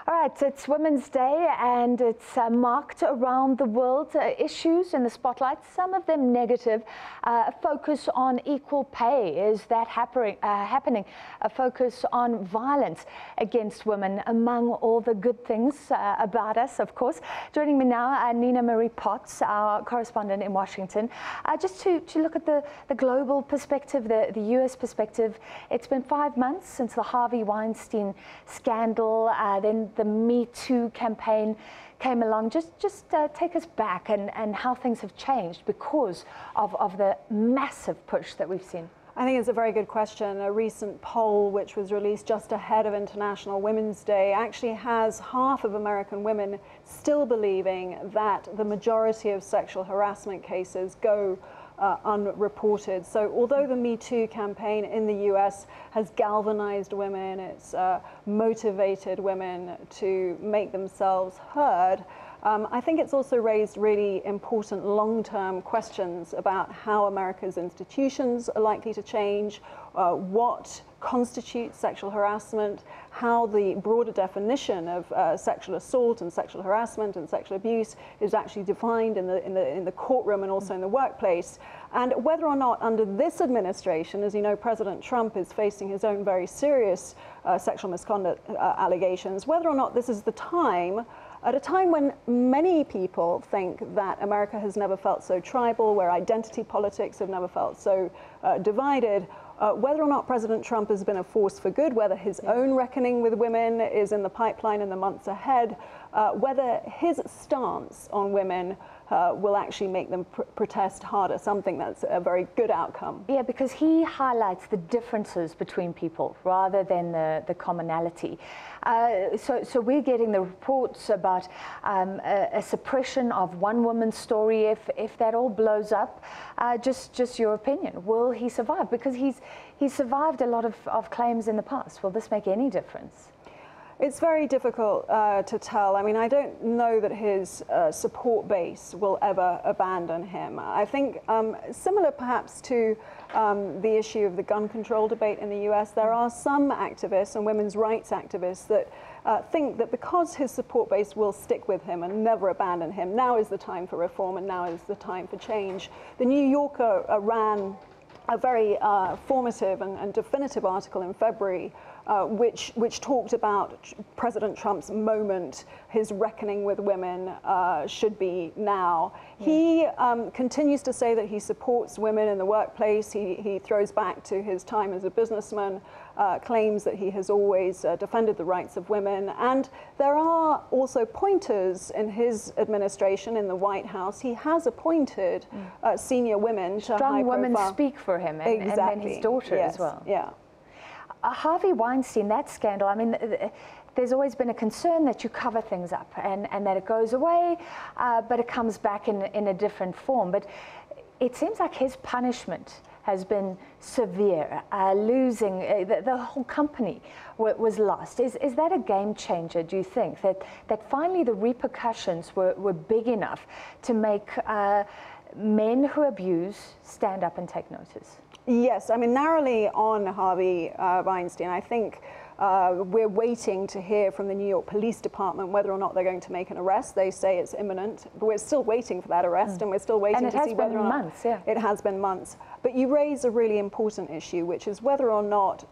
All right, it's Women's Day and it's marked around the world. Issues in the spotlight, some of them negative. A focus on equal pay. Is that happening? A focus on violence against women, among all the good things about us, of course. Joining me now, Nina Marie Potts, our correspondent in Washington. Just to look at the global perspective, the US perspective. It's been 5 months since the Harvey Weinstein scandal, then the MeToo campaign came along. Just take us back and how things have changed because of the massive push that we've seen. I think it's a very good question. A recent poll, which was released just ahead of International Women's Day, actually has half of American women still believing that the majority of sexual harassment cases go unreported. So although the Me Too campaign in the US has galvanized women, it's motivated women to make themselves heard, I think it's also raised really important long-term questions about how America's institutions are likely to change, what constitutes sexual harassment, how the broader definition of sexual assault and sexual harassment and sexual abuse is actually defined in the courtroom and also in the workplace, and whether or not under this administration, as you know, President Trump is facing his own very serious sexual misconduct allegations, whether or not this is the time, at a time when many people think that America has never felt so tribal, where identity politics have never felt so divided, whether or not President Trump has been a force for good, whether his own reckoning with women is in the pipeline in the months ahead, whether his stance on women will actually make them protest harder, something that's a very good outcome. Yeah, because he highlights the differences between people rather than the commonality. So we're getting the reports about a suppression of one woman's story. If that all blows up, just your opinion, will he survive? Because he's survived a lot of claims in the past. Will this make any difference? It's very difficult to tell. I mean, I don't know that his support base will ever abandon him. I think similar perhaps to the issue of the gun control debate in the US, there are some activists and women's rights activists that think that because his support base will stick with him and never abandon him, now is the time for reform and now is the time for change. The New Yorker ran a very formative and definitive article in February which talked about President Trump's moment, his reckoning with women should be now. Yeah. He continues to say that he supports women in the workplace. He throws back to his time as a businessman, claims that he has always defended the rights of women. And there are also pointers in his administration in the White House. He has appointed senior women to strong women speak for him, and, exactly. And then his daughter as well. Yeah. Harvey Weinstein, that scandal, I mean, there's always been a concern that you cover things up and that it goes away, but it comes back in a different form. But it seems like his punishment has been severe. Losing, the whole company was lost. Is that a game changer, do you think, that finally the repercussions were big enough to make men who abuse stand up and take notice? Yes, I mean, narrowly on Harvey Weinstein, I think we're waiting to hear from the New York Police Department whether or not they're going to make an arrest. They say it's imminent, but we're still waiting for that arrest, and we're still waiting to see whether or not... months, yeah. It has been months. But you raise a really important issue, which is whether or not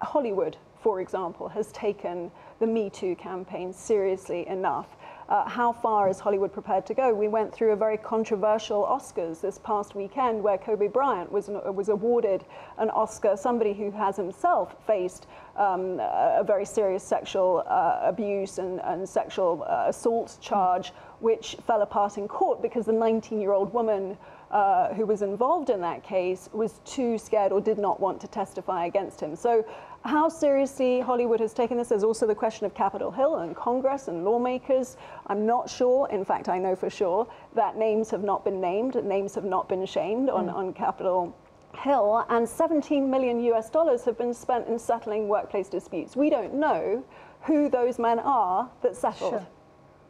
Hollywood, for example, has taken the Me Too campaign seriously enough. How far is Hollywood prepared to go? We went through a very controversial Oscars this past weekend where Kobe Bryant was awarded an Oscar, somebody who has himself faced a very serious sexual abuse and sexual assault charge, which fell apart in court because the 19-year-old woman who was involved in that case was too scared or did not want to testify against him. So how seriously Hollywood has taken this. There's also the question of Capitol Hill and Congress and lawmakers. I'm not sure, in fact, I know for sure, that names have not been named, names have not been shamed on Capitol Hill, and $17 million have been spent in settling workplace disputes. We don't know who those men are that settled. Sure.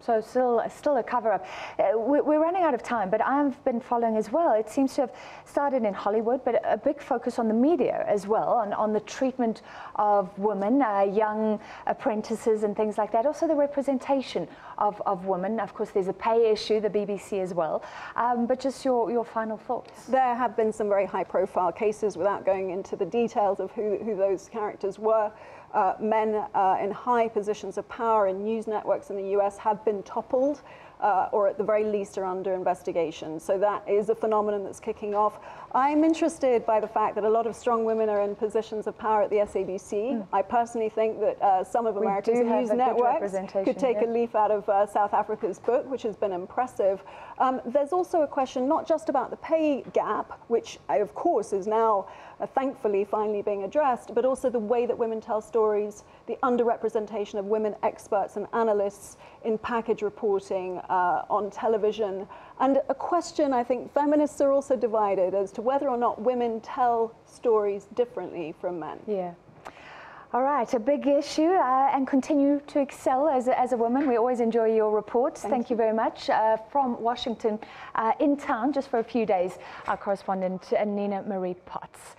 So still a cover-up. We're running out of time, but I've been following as well. It seems to have started in Hollywood, but a big focus on the media as well, on the treatment of women, young apprentices and things like that. Also the representation of women. Of course, there's a pay issue, the BBC as well. But just your final thoughts. There have been some very high-profile cases, without going into the details of who those characters were. Men in high positions of power in news networks in the US have been toppled, or at the very least are under investigation. So that is a phenomenon that's kicking off. I'm interested by the fact that a lot of strong women are in positions of power at the SABC. I personally think that some of America's news networks could take a leaf out of South Africa's book, which has been impressive. There's also a question not just about the pay gap, which of course is now thankfully finally being addressed, but also the way that women tell stories, the underrepresentation of women experts and analysts in package reporting on television, and a question I think feminists are also divided as to whether or not women tell stories differently from men. Yeah. All right, a big issue, and continue to excel as a woman. We always enjoy your reports. Thank you very much. From Washington, in town just for a few days, our correspondent Nina Marie Potts.